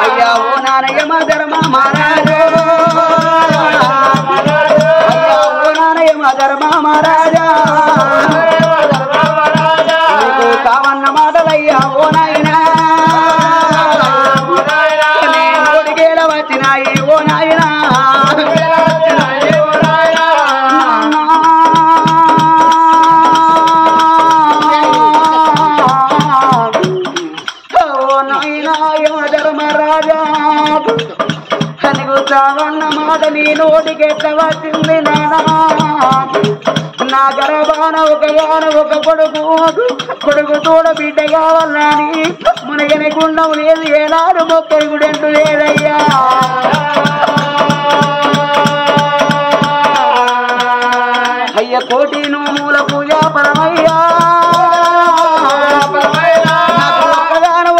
అయ్యా ఓ నానయ్యమ ధర్మ మహారాజు అయ్యా ఓ నానయ్యమ ధర్మ మహారాజా నీకు కావన్న మాటలయ్యా ఓ నాయనా నేనోడికేల వచ్చినాయి ఓ నాయనా చావన్న మాట నీ నోటికెట్ల వచ్చింది నానా నా గర్భాన ఒక కొడుకు తోడ బిడ్డ కావాలని మునగని గుండం లేదు ఏనాడు మొక్కలు గుడెంటు లేదయ్యా అయ్య కోటి నూముల పూజా పరమయ్యా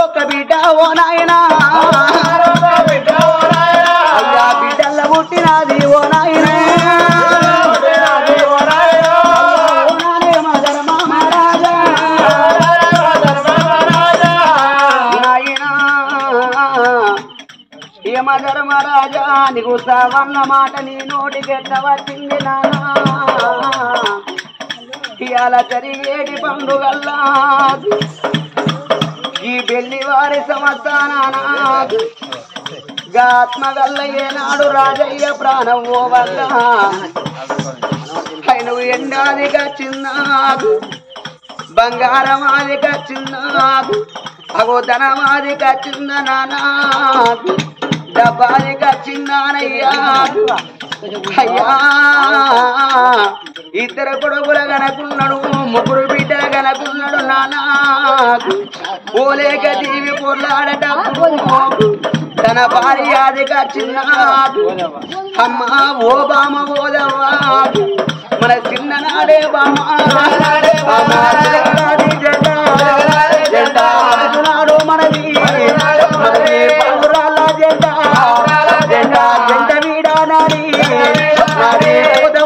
ఒక్క బిడ్డ ఓ నాయనా పుట్టినది ఓ నాయనా యమధర్మరాజా నీకు సావన్న మాట నీ నోటికెట్ట వచ్చింది నానా ఇయాల జరిగేటి పండుగల్లా ఈ పెళ్లి వారి సంవత్సరానాడు ఆత్మగల్ల ఏనాడు రాజయ్య ప్రాణం ఓ వల్ల నువ్వు ఎండాదిగా చిన్నాడు బంగారం ఆదిగా చిన్నాడు అగో ధనమాదిగా చిన్న నానాడు డబ్బాదిగా చిన్నానయ్యా అయ్యా ఇద్దరు కొడుకుల గనకున్నాడు ముగ్గురు బిడ్డల గనకున్నాడు నానా ఓలేక జీవి పొర్లాడట తన భార్యాదిగా చిన్నాడు అమ్మ ఓ బామ ఓదవ్వాడు మన చిన్ననాడే బామ జెండాడు మనది పౌరాల జెండా జెండా జెండ వీడానాడి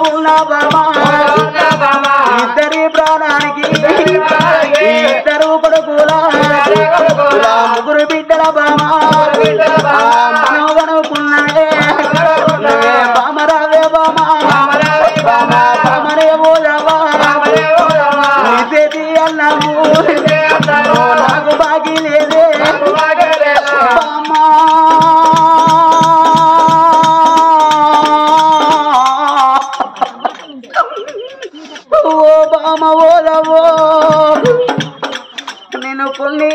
ఉన్న బామ ఇద్దరి ప్రాణానికి ఇద్దరు కొడుకుల ముగ్గురు బిడ్డల బామ మనవనుకున్నాడే బామరావే బామ బామరే ఓదవా నిజేది అన్నావు నాకు బాగి లేదే బామ ఓ బామ ఓదవో నేను కొన్ని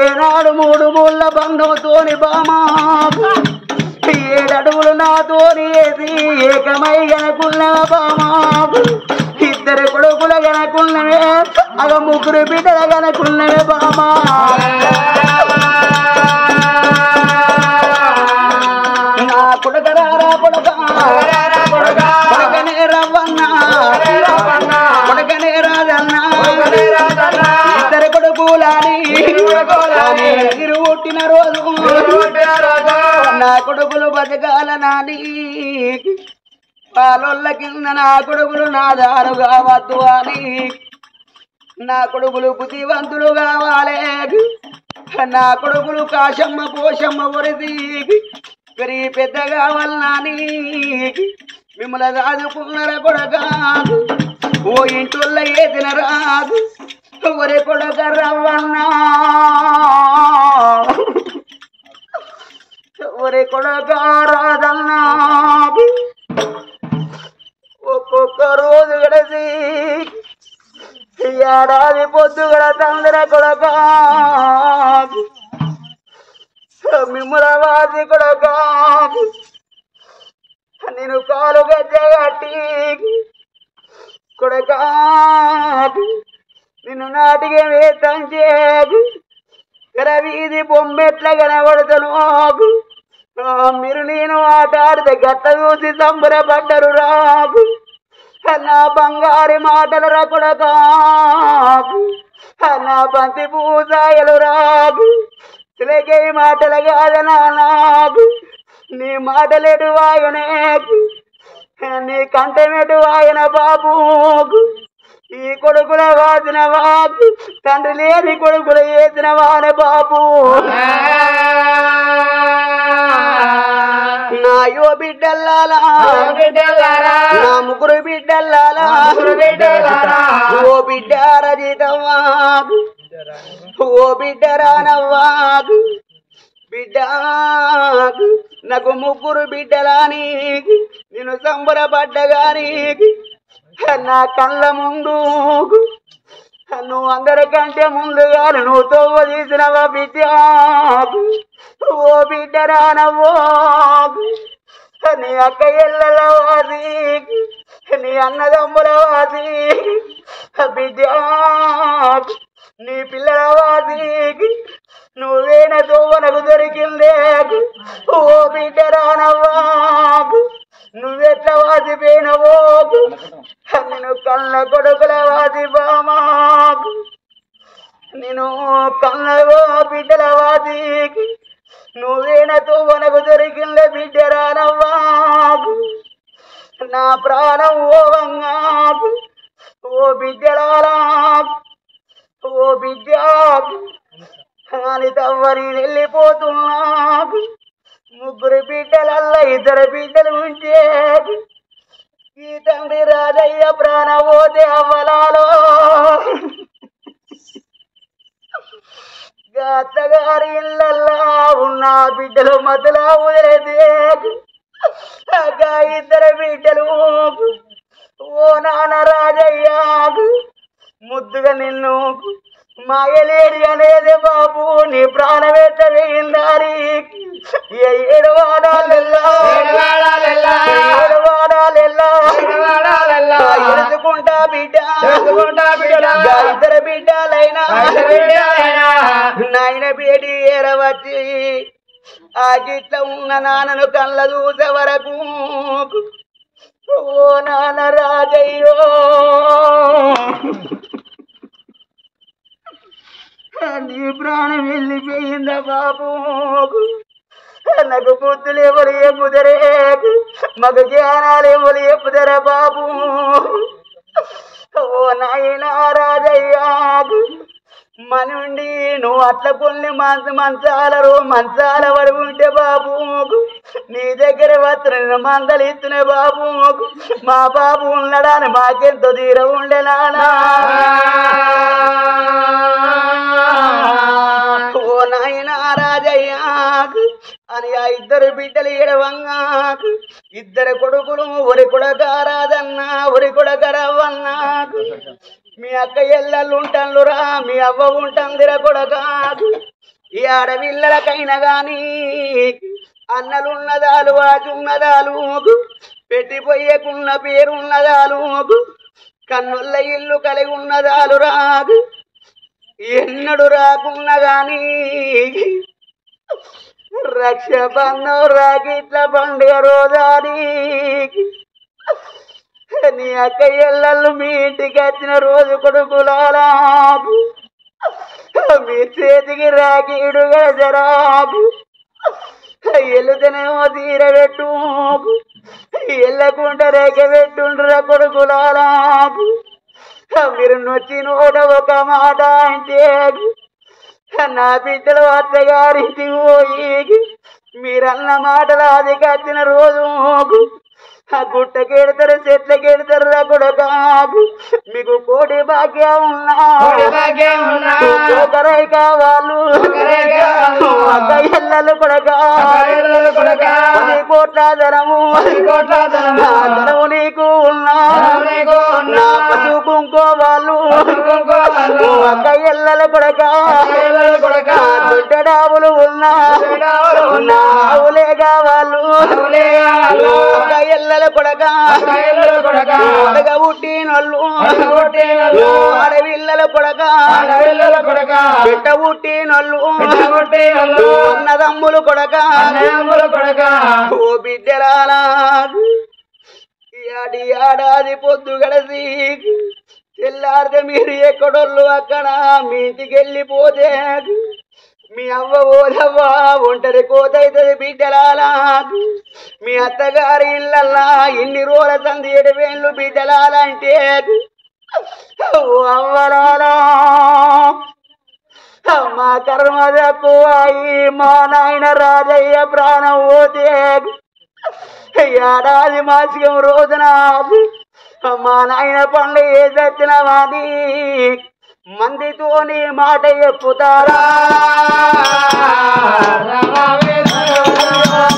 ఏనాడు 3 మూళ్ళ బంధంతోని బామా 7 అడుగులు నాతోని వేసి ఏకమై గనకున్న బామా ఇద్దరు కొడుకుల గనకున్నవే అగ ముగ్గురు బిడ్డల గనకున్నవే బామా నా కొడుకరారా కొడుకనే రవ్వన్నా కొడుకనే రాజన్నా ఇద్దరు కొడుకులాని మీరు పుట్టిన రోజు నా కొడుకులు బతకాల నాని పాలొల్ల కింద నా కొడుకులు నా దారు కావద్దు అని నా కొడుకులు బుద్ధివంతులు కావాలి నా కొడుకులు కాశమ్మ పోషమ్మ ఒరిది పెరిగి పెద్ద కావాలని మిమ్మల్ని రాజుకున్నర కొడక ఓ ఇంటుల్ల ఏ తినరాదు ఒరే కొడక రవ్వన్నా ఒరే కొడక రాదన్నా ఒక్కొక్క రోజు గడిచి ఏడాది పొద్దుగడ తండ్రి కొడక మిమ్మల వాసి కొడక నేను కాలు గజ్జగట్టి కొడక నిన్ను నాటికి వేతం చేకు వీధి బొమ్మెట్ల కనబడతాను మీరు నేను ఆట ఆడితే గట్ట చూసి సంబరపడ్డరు రాకు నా బంగారు మాటలు రా కొడక నా బంతి పూజాయలు రాకు తిలకే మాటలు కాదనా నాకు నీ మాటలేడు వాయనేకు నీ కంటమెటు ఆయన బాబుకు ఈ కొడుకుల వాసిన వాకు తండ్రి లేని కొడుకులు వేసిన వానే బాబు నా యో బిడ్డల్లాలా నా ముగ్గురు బిడ్డల్లాలా ఓ బిడ్డ రజితవ్వాకు ఓ బిడ్డ రానవ్వాకు బిడ్డ నాకు ముగ్గురు బిడ్డలాని నేను సంబరపడ్డగాని నా కళ్ళ ముందు నువ్వు అందరికంటే ముందుగా నువ్వు తోవ తీసినవా బిడ్డ ఓ బిడ్డ రానవ్వో నీ అక్క ఎల్లల వాసి నీ అన్నదమ్ముల వాసి బిడ్డ నీ పిల్లల వాసి నువ్వేన తోవనకు దొరికిందే ఓ బిడ్డ రానవ్వాకు నువ్వెట్లా వాసిపోయినవో నేను కళ్ళ కొడుకుల వాసి బామాకు నేను కళ్ళవో బిడ్డల వాసి నువ్వేన తోవనకు దొరికిందే బిడ్డ రానవ్వాకు నా ప్రాణం ఓ వంగాకు ఓ బిడ్డలాకు ఓ బిడ్డ అని తవ్వని వెళ్ళిపోతున్నాకు ముగ్గురు బిడ్డలల్లా ఇద్దరు బిడ్డలు ఉంటే ఈ తండ్రి రాజయ్య ప్రాణపోతే అవ్వలాలో అత్తగారి ఇళ్ళల్లా ఉన్న బిడ్డలు మధ్యలో వదిలేదే ఇద్దరు బిడ్డలు ఓ నాన్న రాజయ్య ముద్దుగా నిన్ను మాయలేడి అనేది బాబు నీ ప్రాణవేత్త వేయిందారి ఎదుకుంటా బిడ్డ ఇద్దరు బిడ్డలైనా నాయన బేడి ఏరవచ్చి ఆ గిట్ల ఉన్న నాన్నను కళ్ళ చూసే వరకు ఓ నాన్న రాజయ్యో నీ ప్రాణం వెళ్ళిపోయిందా బాబు నాకు బుద్ధులు ఎవరు ఎప్పుదరే మగ జ్ఞానాలు ఎవరు ఎప్పుదరా బాబు ఓ నాయనా రాజయ్యా మనుండి నువ్వు అట్ల కొన్ని మంచాల పడి ఉంటే బాబు నీ దగ్గర వస్త్ర మందలు ఇస్తున్నా బాబు మా బాబు ఉన్నాడని మాకెంతో తీర ఉండే నానా ఓ నాయనా రాజయ్యా అని ఆ ఇద్దరు బిడ్డలు ఏడవంగాకు ఇద్దరు కొడుకులు ఒరి కొడగారాదన్నా ఒరి కొడగరవన్నాకు మీ అక్క ఎల్లలు ఉంటానురా మీ అవ్వ ఉంటుందిరా కొడగాకు ఈ ఆడపిల్లలకైనా గాని అన్నలున్నదాలు వాచున్నదాలు పెట్టిపోయేకున్న పేరున్నదాలు కన్నుల్ల ఇల్లు కలిగి ఉన్నదాలు రాకు ఎన్నడు రాకున్నా గాని రక్షబంధం రాగిట్ల పండుగ రోజాని నీ అక్క ఎల్లలు మీ ఇంటికి వచ్చిన రోజు కొడుకులారా మీ చేతికి రాకీడు గజరాకు ఎల్లుతనేమో తీర పెట్టు ఎల్లకుంట రేఖ పెట్టుండ్రా కొడుకులారాకు మీరు నొచ్చి నోట ఒక మాట అంటే నా బిడ్డలు అత్తగారింటికి పోయి మీరన్న మాటలు అది కచ్చిన రోజు ఆ గుట్టకెడతారు చెట్లకెడతారు కొడకాకు మీకు కోటి భాగ్యం ఉన్నా కావాలు అక్క ఎల్లలు కొడకా కోట్ల ధనము ధనము నీకు ఉన్నా నా పశు కుంకోవాళ్ళు అక్క ఎల్లలు కొడకా దుడ్డడావులు ఉన్నా ఆవులే కావాళ్ళు అక్క ఎల్లలు కొడకా పుట్టినోళ్ళు ఆడవిల్లలు కొడకా బిడ్డ పుట్టినోళ్ళు అన్నదమ్ములు కొడకా ఓ బిడ్డలాలా ఏడాది పొద్దు గడసి తెల్లారితే మీరు ఎక్కడోళ్ళు అక్కడ మీ ఇంటికి వెళ్ళిపోతే మీ అవ్వ ఓదవ్వా ఒంటరి కోతైతుంది బిడ్డలాలా మీ అత్తగారి ఇళ్ళల్లా ఇన్ని రోజుల సంది 7 వేళ్ళు బిడ్డలాలంటే అవ్వరాలా మా కర్మ తక్కువాయి మా నాయన రాజయ్య ప్రాణం పోతే ఏడాది మాసికం రోజున మా నాయన పండ్లు ఏ తెచ్చిన వాడి మందితోని మాట చెప్పుతారా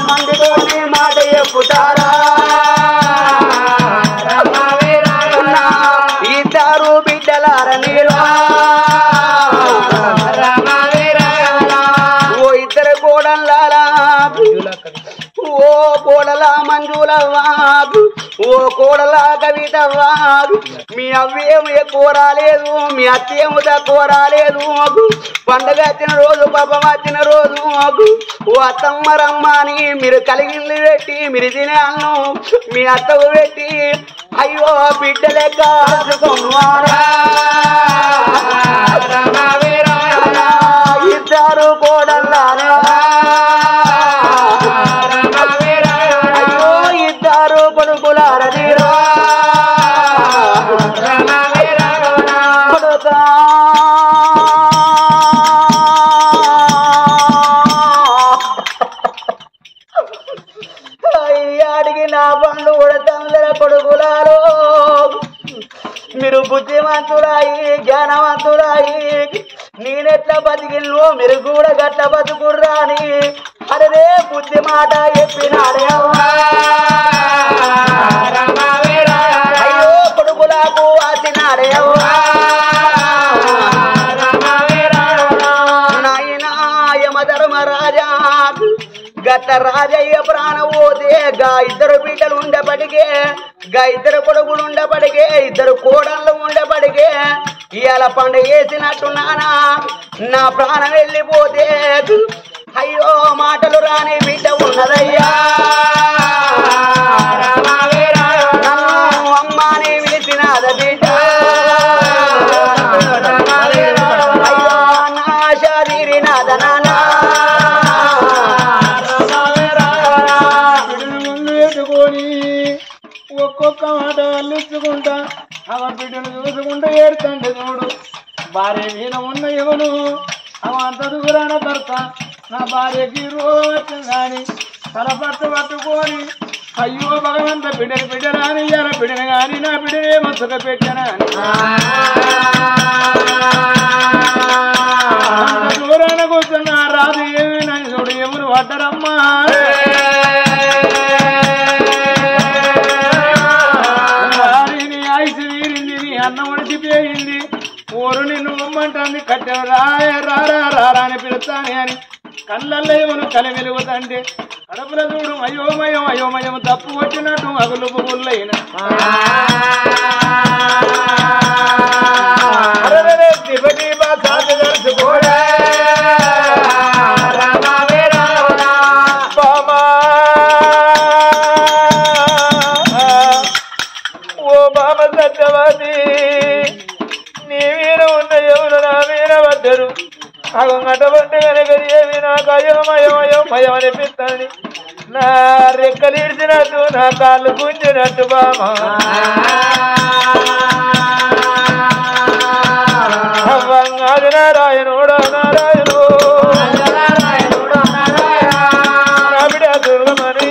మందితోని మాట చెప్పుతారా ఇద్దరు బిడ్డలార నీరా ఓ ఇద్దరు కోడల్లారా ఓ కోడల మంజులవ్వాగు ఓ కోడల కవితవ్వాగు మీ అవ్వేమో ఎక్కువ రాలేదు మీ అత్తేమో తక్కువ రాలేదు పండుగ వచ్చిన రోజు పాపం వచ్చిన రోజు ఓ అత్తమ్మ రమ్మని మీరు కలిగిల్లు పెట్టి మీరు తినే అన్నం మీ అత్తకు పెట్టి అయ్యో బిడ్డ లెక్క ఇద్దరు కోడల్లారా అయ్యో ఇద్దరు కొడుకులారదిరా కొడుకా అయ్యాడికి నా పండ్లు ఉడతందర కొడుకులారు మీరు బుద్ధిమంతురాయి జ్ఞానవంతురాయి నేనెట్లా బతికిల్లు మీరు కూడా గట్ల బతుకుర్రా అని అరే బుద్ధి మాట చెప్పినాడే అయ్యో కొడుకులకు వాసినాడే నాయనా యమధర్మరాజా గట్ల రాజయ్య ప్రాణం పోతే గా ఇద్దరు బిడ్డలు ఉండబడికే గా ఇద్దరు కొడుకులు ఉండబడికే ఇద్దరు కోడళ్ళు ఉండబడికే ఇవాళ పండుగ వేసినట్టున్నానా నా ప్రాణం వెళ్ళిపోతే అయ్యో మాటలు రాని బిడ్డ ఉన్నదయ్యా నన్ను అమ్మాని పిలిచినాద బిడ్డ అయ్యో నా శరీరినాద నానా ఒక్కొక్క మాట అల్లించుకుంటా ఆమె బిడ్డను చూసుకుంటూ ఏడుతండి చూడు భార్య మీద ఉన్న ఎవరు ఆమె అంత దూరాన భర్త నా భార్యకి రోగం వచ్చిందని తల పట్టుకొని అయ్యో భగవంత బిడ్డని ఇలా బిడ్డను కానీ నా బిడ్డనే మసుక పెట్టానా అంత దూరాన కూర్చున్న రాదు ఏమి నన్ను చూడు ఎవరు పడ్డరమ్మా అన్నం ఉడిచిపోయింది ఊరు నిన్ను ఉమ్మంటుంది కట్టెలు రారా అని పిలుస్తానే అని కళ్ళల్లో ఏమను కలి వెలుగుతంటే కడపల చూడు అయోమయం తప్పు వచ్చినట్టు అగులు పువ్వులైన తలుచుకోడా సత్యవాది నీ వీర ఉన్న ఎవరు నా వీర వద్దరు అగొంగటబట్టే కనుక ఏమి నాకు అయోమయం అనిపిస్తుంది నా రెక్కలు ఇడిచినట్టు నా కాళ్ళు గుంజినట్టు బామా అవ్వంగాది నారాయణుడు నా బిడ్డ దుర్గమని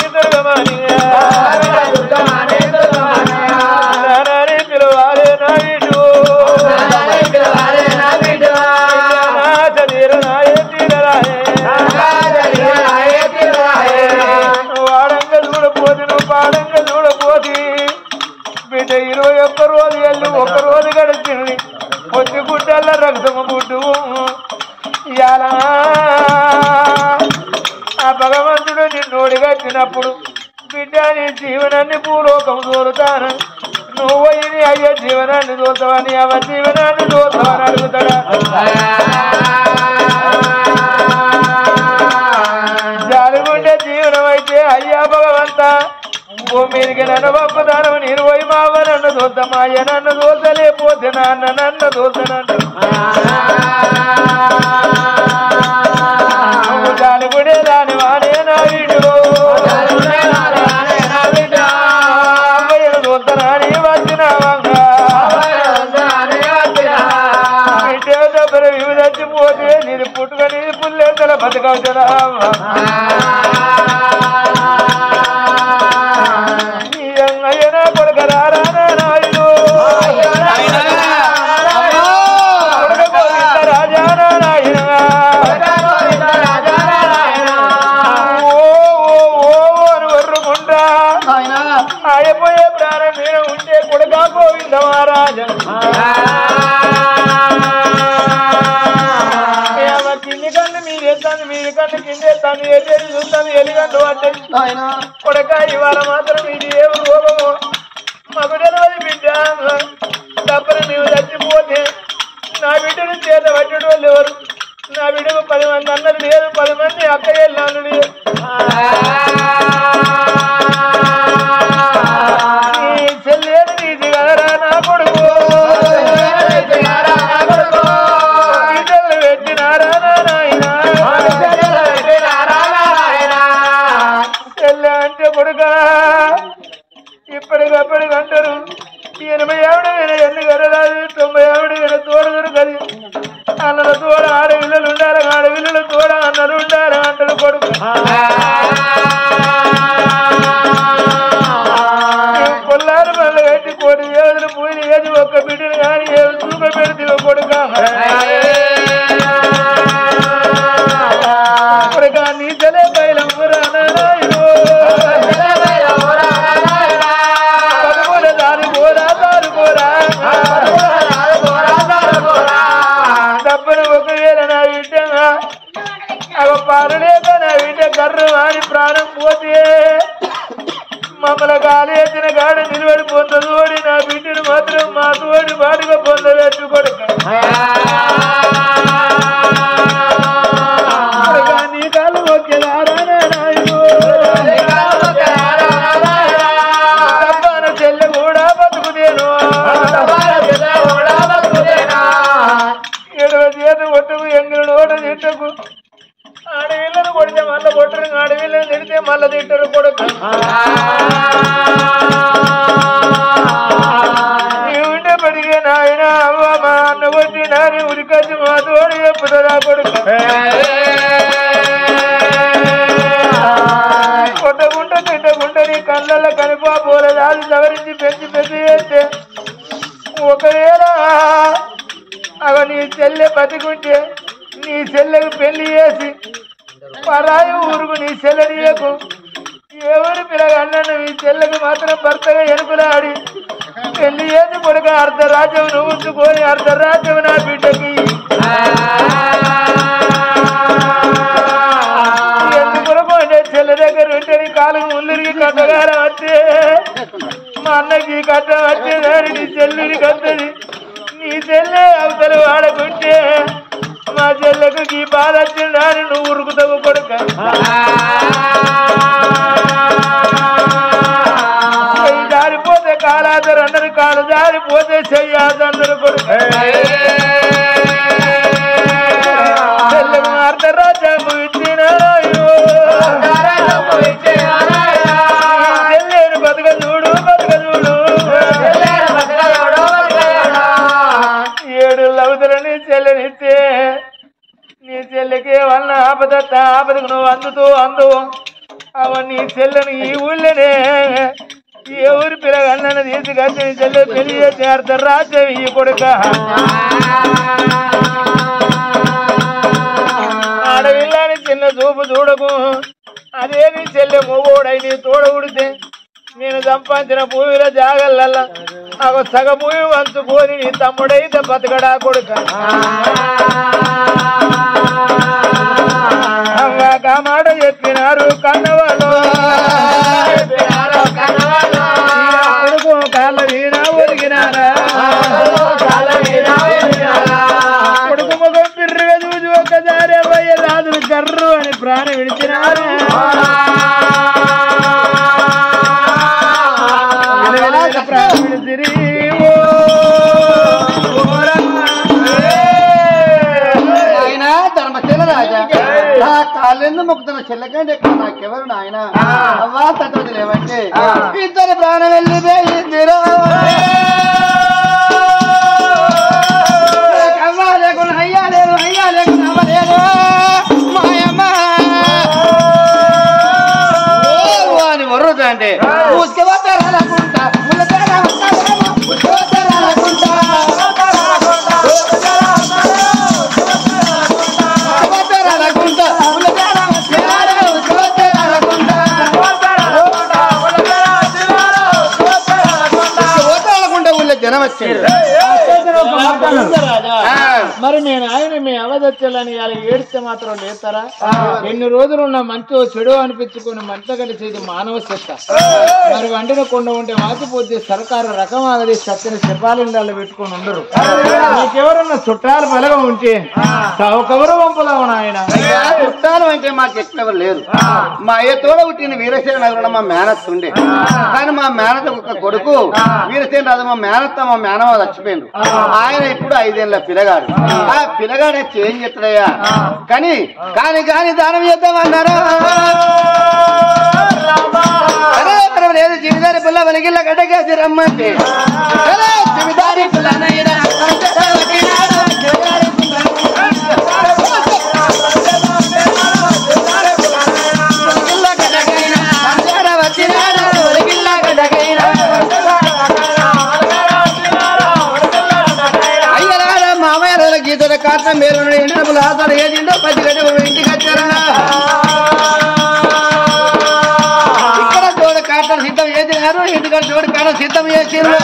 పాడంగా చూడపోతే బిడ్డ 21 రోజు ఎల్లు 1 రోజు గడిచింది పొద్దు గుడ్డల్ల రక్తము గుడ్డు ఇవాళ ఆ భగవంతుడు నిన్నోడి కట్టినప్పుడు బిడ్డ నీ జీవనాన్ని భూలోకం దోలుతాను నువ్వు ఇది అయ్యో జీవనాన్ని దోలుతావని అవ జీవనాన్ని దోలుతావని అడుగుతాడా జాలిగుండే జీవనం అయితే అయ్యా భగవంత మీరికి నన్ను పంపుతాను నేను పోయి మావ నన్ను దోస్తామాయ నన్ను దోసలేకపోతే నన్ను దోసనంటు నువ్వు జాలిగుడే దాని వాడే నా వీడు అమ్మయ్యను దోస్తనాని వచ్చినావంగా బతకవుతారా అయ్యనా కొడుక రారా నాయుడు రాజా నాయన అని వర్రుకుంటా అయిపోయే ప్రాణం మీద ఉంటే కొడుక గోవింద మహారాజ కింది కన్ను మీరేస్తాను మీది కన్ను కిందేస్తాను ఎల్లి చూస్తాను ఎలిగంటు అంటే కొడక ఇవాళ మాత్రం ఇది ఏం రూపము మాకు తెలియదు బిడ్డ తప్పని నీవు చచ్చిపోతే నా బిడ్డను చేత పట్టడం వాళ్ళు ఎవరు నా బిడ్డకు 10 మంది అన్నది లేదు 10 మంది అక్కయ్యలు అన్నుడు నీ చెల్లేని నీది కదరా నా కొడుకు బిడ్డలు పెట్టినారా నాయన చెల్లె అంటే కొడుక ఇప్పటికప్పటికి అంటారు 80 ఆవిడ ఎన్ని గడరాదు 90 ఆవిడ తోడు దొరకది అన్నల తోడ ఆడపిల్లలు ఉండాలి ఆడపిల్లలు తోడ అన్నలు ఉండాలి అంటారు కొడుకు కొల్లారు మళ్ళీ పెట్టి 1 కోటి వేలు పూజ ఏది ఒక్క బిడ్డను కానీ ఏది చూప పెడితే కొడుక కొడుక నీ తలే బయలం డబ్బును ఒకవేళ నా బిడ్డగా పాలలేక నా బిడ్డ కర్రు వాడి ప్రాణం పోతే మమ్మల్ని కాలేసిన గాడ నిలబడి పొందదోడి నా బిడ్డను మాత్రం మా తోడి బాటుగా పొందవచ్చు కొడుక నీ కాలు ఒకేదారా నాయుడు తప్పన చెల్లె కూడా బతుకుదేను 7వ చేత కొట్టుకు ఎంగిలి నోట తిట్టకు ఆడవిళ్ళను కొడితే మళ్ళీ కొట్టరు ఆడవిళ్ళను తిడితే మళ్ళీ తిట్టరు కొడుకు ఉంటే పడిగే నాయన అవ్వ మా అన్న కొట్టి నాని ఉరికొచ్చి మా తోడు చెప్పుతారా కొడుకు కొట్టకుండా తిట్టకుండా నీ కళ్ళల్లో కనిపోలేదు అది సవరించి పెంచి పెద్ద చేస్తే ఒకవేళ అవ నీ చెల్లె బతికుంటే నీ చెల్లెకు పెళ్లి చేసి పరాయి ఊరుకు నీ చెల్లెనియకు ఎవరు పిల్లగన్నను నీ చెల్లెకు మాత్రం భర్తగా ఎనుకులాడి పెళ్లి చేసి కొడుక అర్ధరాజ్యం నువ్వు ఉంచుకొని అర్ధరాజ్యం నా బిడ్డకి ఎందుకొరకు అంటే చెల్లె దగ్గర ఉంటే నీ కాలు ముల్లిరికి కట్టగారం వచ్చే మా అన్నకి కట్టం వచ్చేదాని నీ చెల్లిని కట్టది నీ చెల్లె అవతల వాడకుంటే మా చెల్లెకు ఈ బాధ వచ్చిందని నువ్వు ఉరుకుతావు కొడుక జారిపోతే కాలాదరు అందరు కాలు జారిపోతే చెయ్యాదరు కొడుక చెల్లెకు అర్ధరాజ్యం ఇచ్చినారాయో చెల్లెను బతుక చూడు బతుక చూడు 7 లవతులని చెల్లెనిస్తే నీ చెల్లెకి వల్ల ఆపదకు నువ్వు అందు అవ నీ చెల్లెను ఈ ఊళ్ళోనే ఏ ఊరి పిల్లగన్నను తీసుకొచ్చి నీ చెల్లె పెళ్లి చేసి అర్ధరాజ్యం ఈ కొడుక ఆడవిల్లాని చిన్న చూపు చూడకు అదే నీ చెల్లె మొగోడై నీ తోడ ఉడితే నేను సంపాదించిన భూమిలో జాగల్లల్లా నాకు సగ భూమి వంచుకొని నీ తమ్ముడైతే బతకడా కొడుక అవ్వగా మాట చెప్పినారు కన్నవాళ్ళు కొడుకు కాళ్ళ వీణా ఒరిగినారా కొడుకు ముఖం పిర్రుగా చూసి ఒక్కసారి అవ్వయ్య రాజులు కర్రు అని ప్రాణం విడిచినారు ప్రాణం విడిచిరి ధర్మశీల రాజా నా కాళ్ళెందు మొక్కుతున్న చెల్లకంటే నాకెవరు నాయన అవ్వా తగ్గదు లేవంటే ఇద్దరు ప్రాణం వెళ్ళిపోయిందిరా అవ్వా లేకుండా అయ్యా లేదు అవ్వ లేదు మాయమ్మ అంటే ఊసుకెవతారనుకుంటా జనం వచ్చారు. మరి నేను ఆయన మీ అవదచ్చాలని ఏడిస్తే మాత్రం లేస్తారా? ఎన్ని రోజులు ఉన్న మంచో చెడు అనిపించుకుని మంట కలిసేది మానవ చెత్త. మరి వండిన కొండ ఉంటే వాకిపోతే సర్కారు రకం ఆగది సత్యని శిల్పాలిండాలు పెట్టుకుని ఉండరు. మీకెవరన్నా చుట్టాలు బలగా ఉంటే కవరు పంపుదాము ఆయన. చుట్టాలు అంటే మాకు ఎక్కువ లేరు. మా అయ్యతోడ పుట్టిన వీరసేన నగరంలో మా మేనత్ ఉండే. కానీ మా మేనత ఒక కొడుకు వీరసేన రాజు మా మేనత్త మా మేనవ చచ్చిపోయిండు. ఆయన ఇప్పుడు 5 ఏళ్ల పిల్లగాడు. ఆ పిల్లగాడే చేంజ్ చేస్తాడయ్యా. కానీ కానీ కానీ దానం చేద్దామన్నారు. లేదు జీవిదారి పిల్ల వెలిగిల్ల గడ్డకేసి రమ్మంటే జీవిదారి పిల్ల గీత కారణం మీరు ఇంటి ఆధార ఏదిండో 10 గంటలు ఇంటికి వచ్చారా? ఇక్కడ తోడు కాటం సిద్ధం చేసినారు. ఇంటికాడ తోడు కాటం సిద్ధం చేసినారు.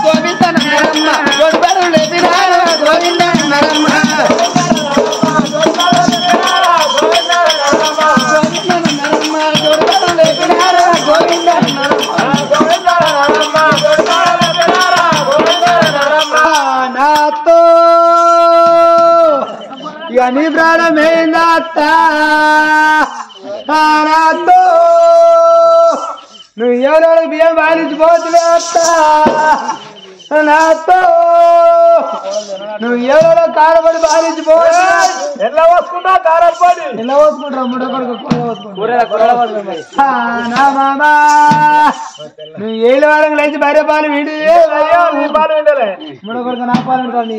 గోవింద నరమ్మ గోడు లేపినారు. గోవింద నరమ్మ నాతో అని ప్రాణమైందత్త నాతో నువ్వు ఎవరో బియ్యం బాధించిపోతులే అత్త నాతో నువ్వు ఎవరో కారపడి బాధించిపోతున్నా. ఎట్లా వస్తున్నా కారపడి ఎలా వస్తుకుంటా నా మామా నువ్వు 7 వారం లేచి భార్య పాలు వీడి పాలు వింటలే మూడో కొడుకు నా పాలు ఉంటాను.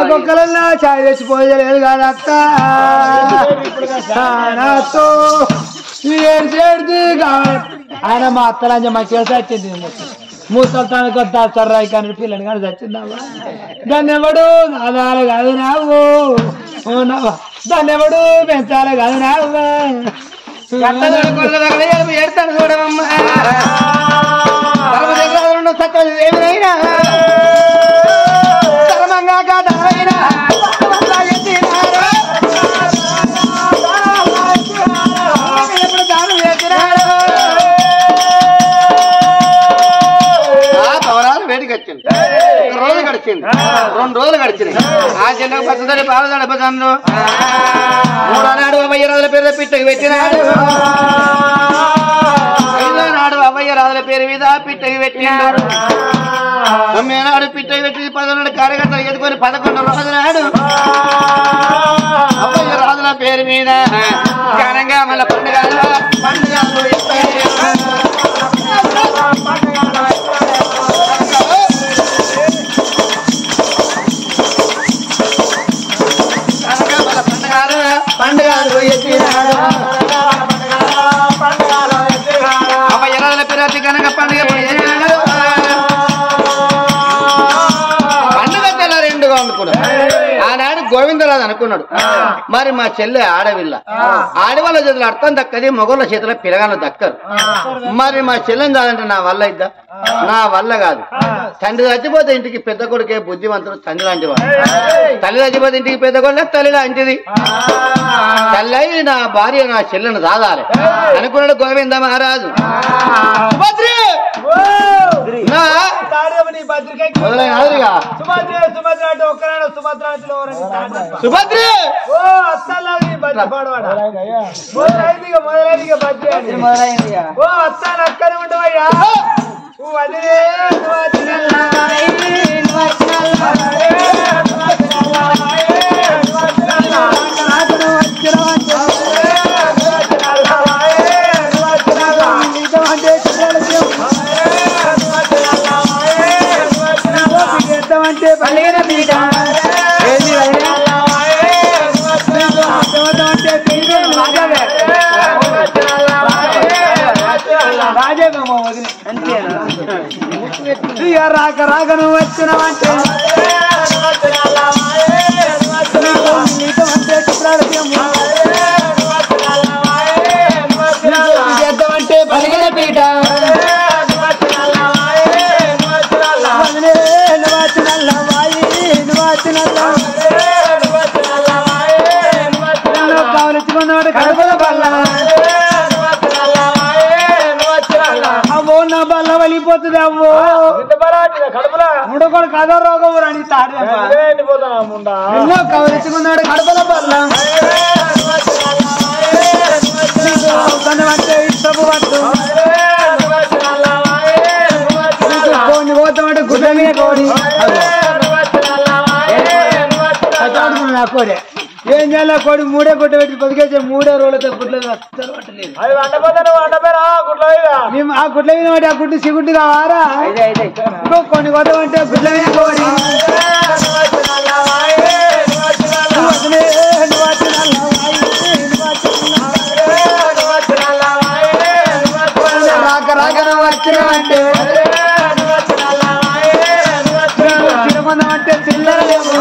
ఒక్కొక్కరన్నా చాయ్ తెచ్చిపోయలేదు కాదు అక్క నాతో ఏడు చేడుది ఆయన మా అత్తలంజ మంచిగా చచ్చింది. ముసల్తాను కొత్త సర్రాయి కానీ పిల్లని కానీ చచ్చిందావా? దాన్ని ఎవడు నాదాలు కాదు నావు దాన్ని ఎవడు పెంచాలి కాదు నావు ఏడతాను చూడమ్మా ఏమైనా ధర్మంగా కాదైనా దానం చేసినాడు. వేడికి వచ్చింది. 1 రోజు గడిచింది. 2 రోజులు గడిచినాయి. ఆ జెండా పచ్చదడి పాలు దడపదాను. 3వ నాడు అవ్వయ్య రాజుల పేరు పిట్టకి పెట్టినాడు. 5వ నాడు అవ్వయ్య రాజుల పేరు మీద పిట్టకి పెట్టినాడు. 9వ నాడు పిట్టకి పెట్టి 10వ నాడు కార్యకర్తలు ఎదుకొని 11వ రోజు నాడు అవ్వయ్య రాజుల పేరు మీద ఘనంగా మళ్ళీ పండుగలు పండుగలు అవ్వయ్య రాజుల పేరు అతి ఘనంగా పండుగ రెండుగా అనుకున్నాడు. ఆనాడు గోవిందరాజు అనుకున్నాడు. మరి మా చెల్లె ఆడవిల్ల ఆడవాళ్ళ చేతులు అర్థం దక్కది, మొగోళ్ళ చేతుల పిల్లగాళ్ళు దక్కరు. మరి మా చెల్లెని కాదంటే నా వల్ల ఇద్దా? నా వల్ల కాదు. తండ్రి చచ్చిపోతే ఇంటికి పెద్ద కొడుకే బుద్ధిమంతుడు తండ్రి లాంటి వాడు. తల్లి చచ్చిపోతే ఇంటికి పెద్ద కొడుకు తల్లి లాంటిది. తల్లి అయి నా భార్య నా చెల్లెను రాదాలి అనుకున్నాడు గోవింద మహారాజు. మొదలైనదిగా సుభద్ర అక్కడ ఉండవయ్యా పలిగిన పీట ఏది రాజేగమ్మ వదిలి అంతేనా ఇక రాక రాక నువ్వు వచ్చినవంటే చేద్దామంటే పలిగిన పీట కావలించుకున్నాడు కడపల బల్ల అవ్వో నా బల్ల వలిపోతుంది అవ్వో ముడకొడు కథ రోగం రాని ఎన్నో కవరించుకున్నాడు కడపల బల్ల అంటే ఇష్టపు పట్టు కొన్ని పోతామంటే గుడ్డ మీద కోడి కోడే ఏం చేయాలి కోడి మూడే గుడ్డ పెట్టి బతికేసే 3 రోజులతో గుడ్లు అస్సలు పట్టలేదు ఆ గుడ్ల మీద పడి ఆ గుడ్డు సిగుడ్డు కావారా ఇంకో కొన్ని పోతామంటే గుడ్ల మీద కోడి రాక రాక వచ్చినామంటే చిరమందమంటే చిల్లరలేము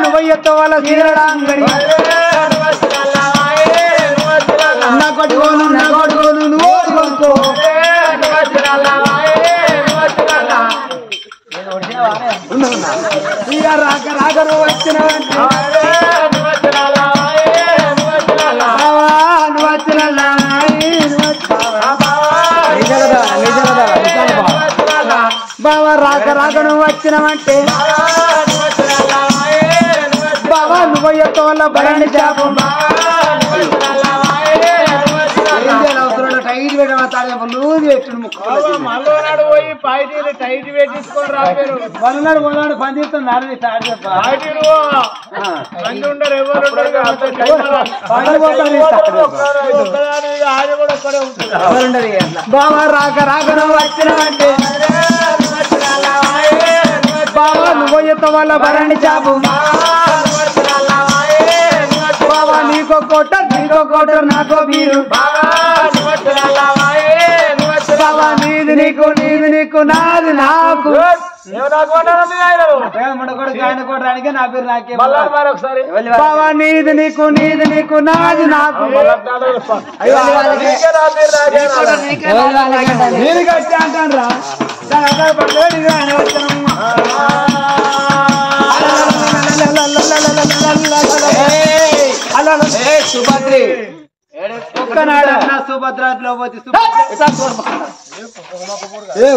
నువ్వు ఎత్త వాళ్ళ చీరడా అంగడి నా కొట్టుకోను నువ్వు కొనుక్కో ఇక రాక రాక నువ్వు వచ్చినావంటే బాబా రాక రాక నువ్వు వచ్చినావంటే బాబా నువ్వు యొక్క వల్ల బరాన్ని చేప టైట్ పెట్టాడు పోయి పాయిటీలు టైట్ పెట్టించుకొని రాపారు మళ్ళీ మొదలు పని చేస్తున్నారు ఉండరు ఎవరు బాబా రాక రాక నువ్వు వచ్చినావంటే బాబా నువ్వు యొక్క వల్ల బరాన్ని చేప బాబా నీకో కోటర్ నాకో బీరు బాబా నీది నీకు నాది నాకు కొట్టడానికి నా పేరు నాకే బాబా నీది నీకు నాది నాకు నేను కట్టి అంటాను రా సుభద్రి ఒక్కనాడన్నా సుభద్రలో పోతే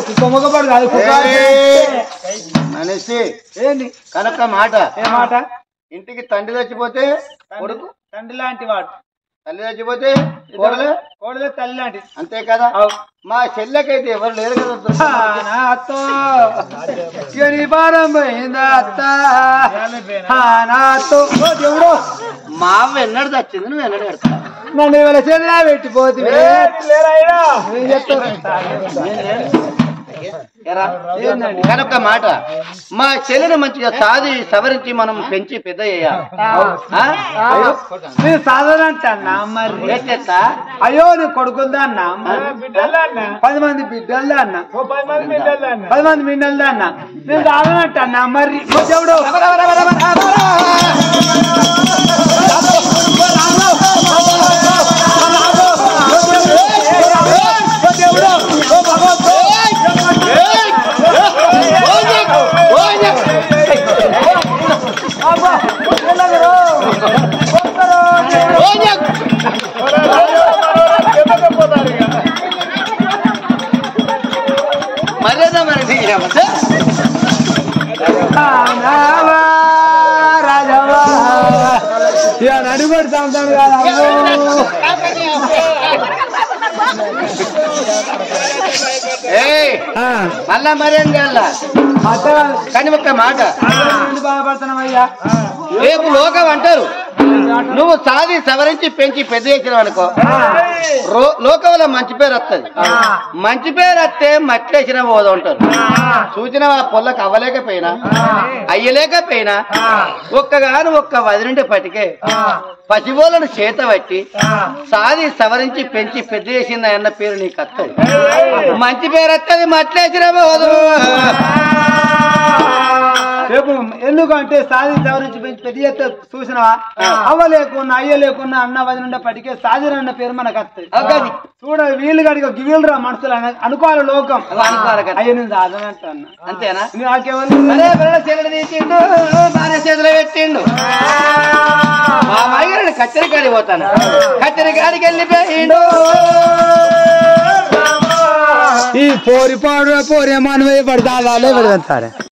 కుక్క మొగపడు కాదు అనేసి ఏంది కనుక మాట ఏ మాట ఇంటికి తండ్రి చచ్చిపోతే కొడుకు తండ్రి లాంటి వాడు తల్లి చచ్చిపోతే కోడలే తల్లి లాంటి అంతే కదా మా చెల్లెకైతే ఎవరు లేరు కదా నాతో భారం పోయిందా అత్త నాతో దేవుడు మా అవ్వ ఎన్నడు చచ్చింది నువ్వు ఎన్నడు పెడతా నన్ను ఇవాళ చెల్లా పెట్టిపోతుంది కనుక మాట మా చెల్లెని మంచిగా సాది సవరించి మనం పెంచి పెద్ద నేను సాధారణ అన్నా మరి అయ్యో నువ్వు కొడుకుందా అన్నా 10 మంది బిడ్డల్దా అన్న 10 మంది బిడ్డల్దా అన్న నేను సాధారణ అన్నా మరి దేవుడు మర్యాద మరి రాజావా ఇక నడుబడి చంపుతాడు కదా మళ్ళా మరేం చేయాలా కానీ ఒక్క మాట బాధపడుతున్నామయ్యా రేపు లోకం అంటారు నువ్వు సాది సవరించి పెంచి పెద్ద చేసినావు అనుకో లోకంలో మంచి పేరు వస్తుంది. మంచి పేరు వస్తే మట్లేసిన పోదా ఉంటారు. సూచన పొల్లకు అవ్వలేకపోయినా అయ్యలేకపోయినా ఒక్క వదిలింటి పటికే పసిబోలను చేత పట్టి సాది సవరించి పెంచి పెద్ద చేసింది అన్న పేరు నీకు వస్తుంది. మంచి పేరు వస్తుంది మట్లేసిన పోదు. రేపు ఎందుకంటే సాది సవరించి పెంచి పెద్ద చేస్తే చూసినవా అవ్వ లేకున్నా అయ్య లేకున్నా అన్న వదిన పటికే సాదిన అన్న పేరు మనకు వస్తుంది. చూడ వీళ్ళు గడిగా గివిలరా మనుషులు అనుకోవాలి లోకం అయ్య నేను సాధనంట అన్న అంతేనా? నాకేమన్నా తీసిండు భార్య చేతిలో పెట్టిండు. మా మాయగారిని కచ్చరికాడికి పోతాను. కచ్చరికాడికి వెళ్ళిపోయిండు. ఈ పోరి పాడు పోరే మానవే పడతాలే పడతారే